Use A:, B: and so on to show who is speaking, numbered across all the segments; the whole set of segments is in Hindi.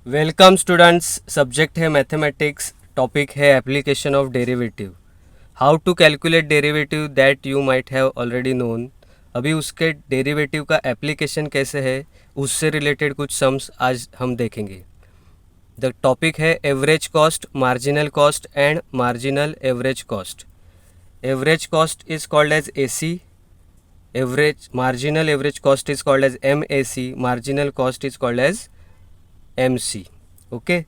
A: Welcome students. सब्जेक्ट है मैथमेटिक्स, टॉपिक है application of derivative. How to calculate derivative that you might have already known. अभी उसके डेरिवेटिव का एप्लीकेशन कैसे है उससे रिलेटेड कुछ सम्स आज हम देखेंगे। द टॉपिक है average cost, marginal cost and marginal average cost. Average cost is called as AC, average marginal average cost is called as MAC, marginal cost is called as MC। Okay,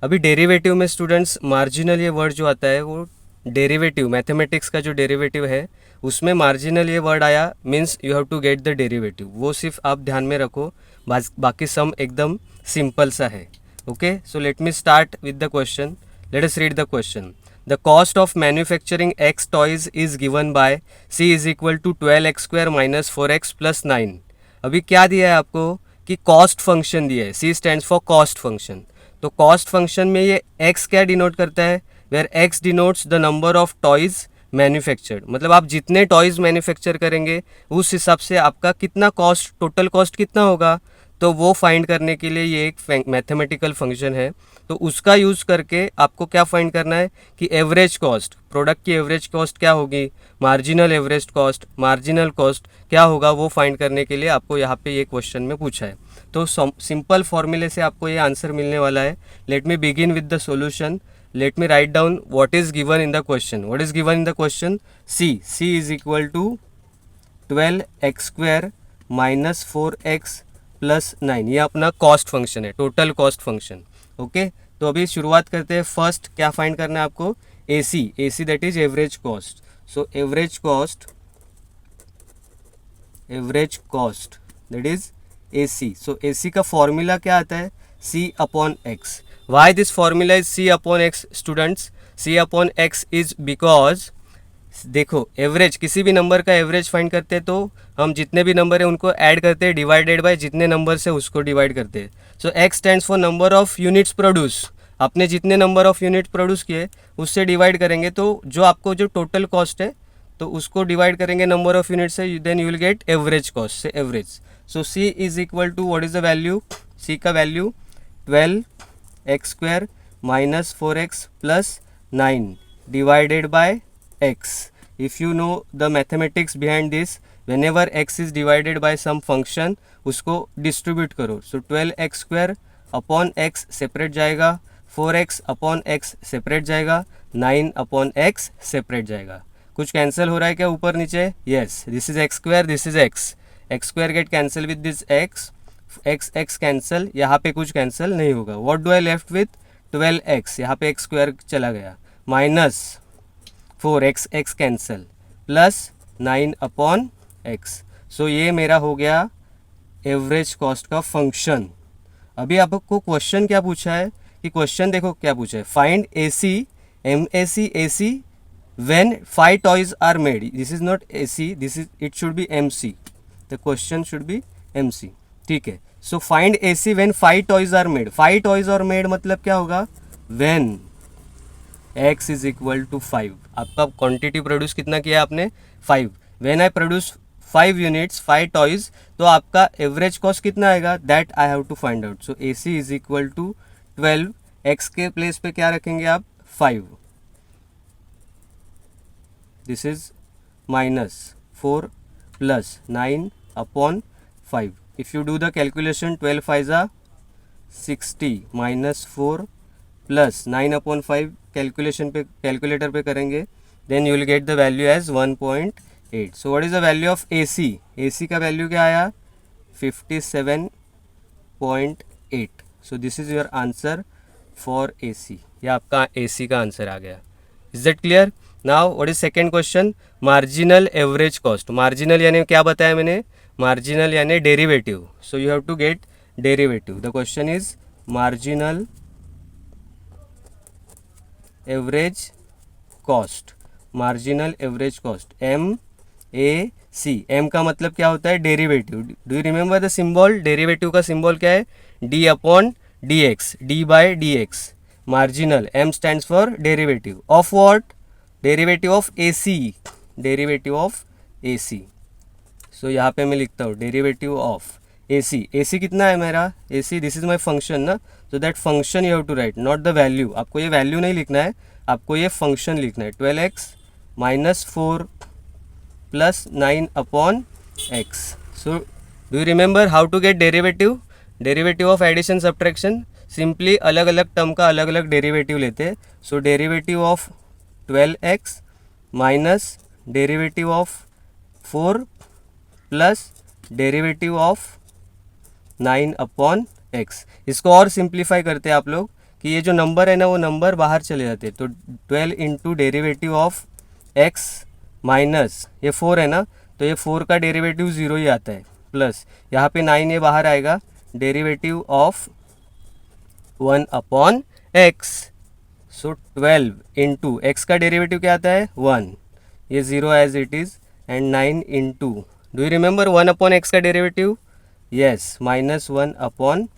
A: अभी डेरिवेटिव में स्टूडेंट्स मार्जिनल ये वर्ड जो आता है वो डेरिवेटिव, मैथमेटिक्स का जो डेरिवेटिव है उसमें मार्जिनल ये वर्ड आया means you have to get the derivative. वो सिर्फ आप ध्यान में रखो, बाकी सम एकदम सिंपल सा है। Okay, so let me start with the question. Let us read the question. The cost of manufacturing X toys is given by C is equal to 12x² minus 4x plus 9। अभी क्या दिया है आपको कि कॉस्ट फंक्शन दिया है, C stands for cost function. तो कॉस्ट फंक्शन में ये x क्या डिनोट करता है, where x denotes the number of toys manufactured. मतलब आप जितने टॉयज मैन्युफैक्चर करेंगे उस हिसाब से आपका कितना कॉस्ट, टोटल कॉस्ट कितना होगा, तो वो फाइंड करने के लिए ये एक मैथमेटिकल फंक्शन है। तो उसका यूज़ करके आपको क्या फाइंड करना है कि एवरेज कॉस्ट, प्रोडक्ट की एवरेज कॉस्ट क्या होगी, marginal average cost, marginal cost क्या होगा, वो फाइंड करने के लिए आपको यहाँ पे ये क्वेश्चन में पूछा है। तो सिंपल फॉर्मूले से आपको ये आंसर मिलने वाला है। Let me begin with the solution. Let me write down what is given in the question. What is given in the question? C is equal to 12x² minus 4x plus 9। ये अपना कॉस्ट फंक्शन है, टोटल कॉस्ट फंक्शन। ओके, तो अभी शुरुआत करते हैं। फर्स्ट क्या फाइंड करना है आपको? AC that is average cost. So average cost that is AC। So AC का फॉर्मूला क्या आता है? C upon X। Why this formula is C upon X students? C upon X is because देखो, एवरेज, किसी भी नंबर का एवरेज फाइंड करते हैं तो हम जितने भी नंबर है उनको ऐड करते हैं, डिवाइडेड बाय जितने नंबर से उसको डिवाइड करते हैं। So x stands for number of units produce. आपने जितने नंबर ऑफ यूनिट प्रोड्यूस किए उससे डिवाइड करेंगे, तो जो आपको जो टोटल कॉस्ट है तो उसको डिवाइड करेंगे नंबर ऑफ यूनिट से, then you will get average cost से average. So C is equal to what is the value? C का value 12x² minus 4x plus 9 divided by x. If you know the mathematics behind this, whenever x is divided by some function उसको डिस्ट्रीब्यूट करो। सो 12x² अपॉन x सेपरेट जाएगा, 4x अपॉन x सेपरेट जाएगा, 9 अपॉन x सेपरेट जाएगा। कुछ कैंसिल हो रहा है क्या ऊपर नीचे? Yes, this is x², this is x। x² get cancel with this x, x cancel, यहाँ पे कुछ कैंसिल नहीं होगा। What do I left with? 12x, यहाँ पे x² चला गया, minus 4x, x cancel, plus 9 upon x। सो ये मेरा हो गया एवरेज कॉस्ट का फंक्शन। अभी आपको क्वेश्चन क्या पूछा है कि क्वेश्चन देखो क्या पूछा है, find AC, MAC, AC when 5 toys are made. This is not AC, it should be MC. The question should be MC. ठीक है, so find AC when 5 toys are made. 5 toys are made मतलब क्या होगा? when x is equal to 5। आपका क्वांटिटी प्रोड्यूस कितना किया आपने? 5। When I produce 5 units, 5 toys, तो आपका एवरेज कॉस्ट कितना आएगा? That I have to find out. So AC is equal to 12, x के प्लेस पे क्या रखेंगे आप? 5। This is minus 4 plus 9 upon 5। If you do the calculation, 12 5 60 minus 4 plus 9 upon 5 calculation पे, कैलकुलेटर पे करेंगे, then you will get the value as 1.8। So what is the value of AC? AC का वैल्यू क्या आया? 57.8। So this is your answer for AC। ये आपका AC का आंसर आ गया। Is that clear? Now what is second question? Marginal average cost. Marginal यानी क्या बताया मैंने? मार्जिनल यानी derivative. So you have to get derivative. The question is marginal average cost, marginal average cost, MAC। M का मतलब क्या होता है? Derivative. Do you remember the symbol? Derivative का सिंबल क्या है? D upon dx, D by dx। Marginal, M stands for derivative of what? Derivative of AC, derivative of AC। So यहाँ पे मैं लिखता हूँ डेरिवेटिव ऑफ AC कितना है मेरा, AC this is my function ना, so that function you have to write, not the value. आपको ये वैल्यू नहीं लिखना है, आपको ये फंक्शन लिखना है. 12x minus 4 plus 9 upon x. So do you remember how to get derivative? Derivative of addition subtraction, simply अलग अलग टर्म का अलग अलग डेरिवेटिव लेते हैं. So derivative of 12x minus derivative of 4 plus derivative of 9 upon x. इसको और सिंप्लीफाई करते हैं आप लोग कि ये जो नंबर है ना वो नंबर बाहर चले जाते हैं. तो 12 into derivative of x minus ये 4 है ना, तो ये 4 का डेरिवेटिव 0 ही आता है, प्लस यहाँ पे 9 ये बाहर आएगा, derivative of 1 upon x. So 12 into x का डेरिवेटिव क्या आता है 1, ये 0 as it is, and 9 into, do you remember 1 upon x का derivative? yes, minus 1 upon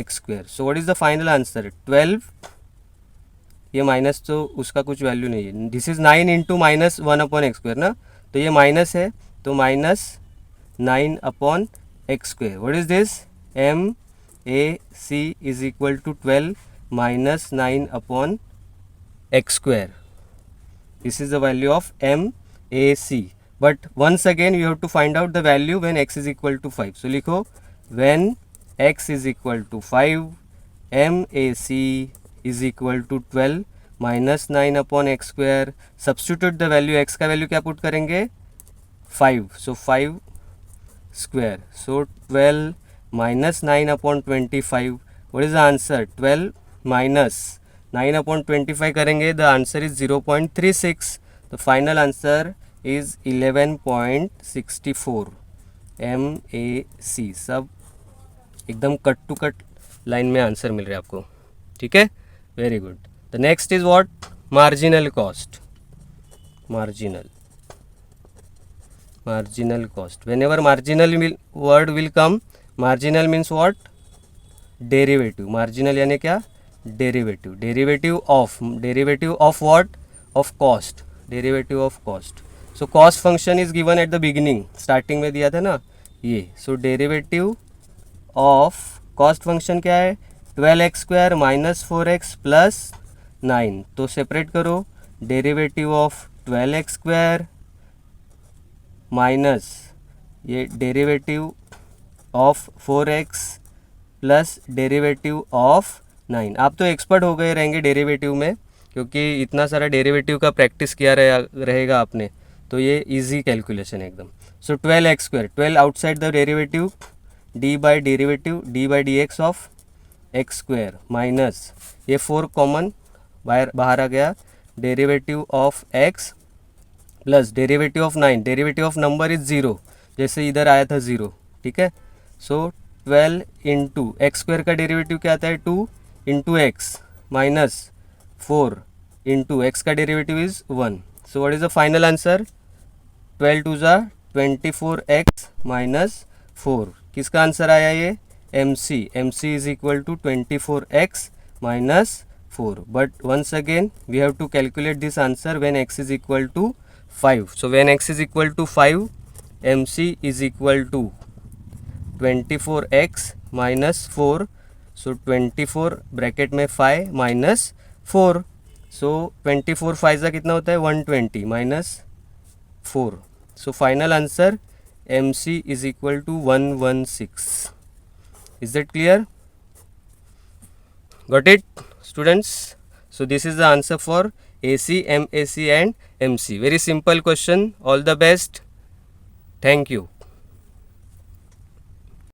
A: x square. so what is the final answer? 12, ये माइनस तो उसका कुछ वैल्यू नहीं है, this is 9 into minus 1 upon x square ना, तो ये माइनस है, तो minus 9 upon x square. What is this? MAC is equal to 12 minus 9 upon x square. This is the value of MAC. But once again you have to find out the value when x is equal to 5. So लिखो when x is equal to 5, MAC is equal to 12 minus 9 upon x square. Substitute the value, x का वैल्यू क्या पुट करेंगे 5. So 5 square. So 12 minus 9 upon 25. What is the answer? 12 minus 9 upon 25 करेंगे, the answer is 0.36. The final answer is 11.64 MAC. सब एकदम कट टू कट लाइन में आंसर मिल रहा है आपको, ठीक है, very good. The next is what? Marginal cost. Marginal cost. When ever marginal word will come, marginal means what? Derivative. Marginal यानी क्या? Derivative. Derivative of what? Of cost. Derivative of cost. So cost function is given at the beginning, starting में दिया था ना ये. सो डेरिवेटिव ऑफ कॉस्ट फंक्शन क्या है? 12x square minus 4x plus 9. तो सेपरेट करो, derivative of 12x square minus ये derivative of 4x plus derivative of 9. आप तो एक्सपर्ट हो गए रहेंगे डेरिवेटिव में, क्योंकि इतना सारा डेरिवेटिव का प्रैक्टिस किया रहेगा आपने, तो ये इजी कैलकुलेशन है एकदम. सो 12x square, 12 outside the derivative, D by derivative D by D x of x square minus ये 4 कॉमन बाहर आ गया, derivative of x plus derivative of 9. Derivative of number is 0, जैसे इधर आया था 0, ठीक है. सो 12 इंटू एक्स स्क्वायर का डेरिवेटिव क्या आता है 2 into x minus 4 into x का derivative is 1. So what is the final answer? 12 two ज़ा 24x माइनस 4. किसका आंसर आया ये? MC is equal to 24x minus 4. But once again we have to calculate this answer when x is equal to 5. So when x is equal to 5, MC is equal to 24x minus 4. So 24 bracket में 5 माइनस 4. सो 24 5 का कितना होता है 120 minus 4. So final answer MC is equal to 116. Is that clear? Got it students? So this is the answer for AC, MAC and MC. Very simple question. All the best. Thank you.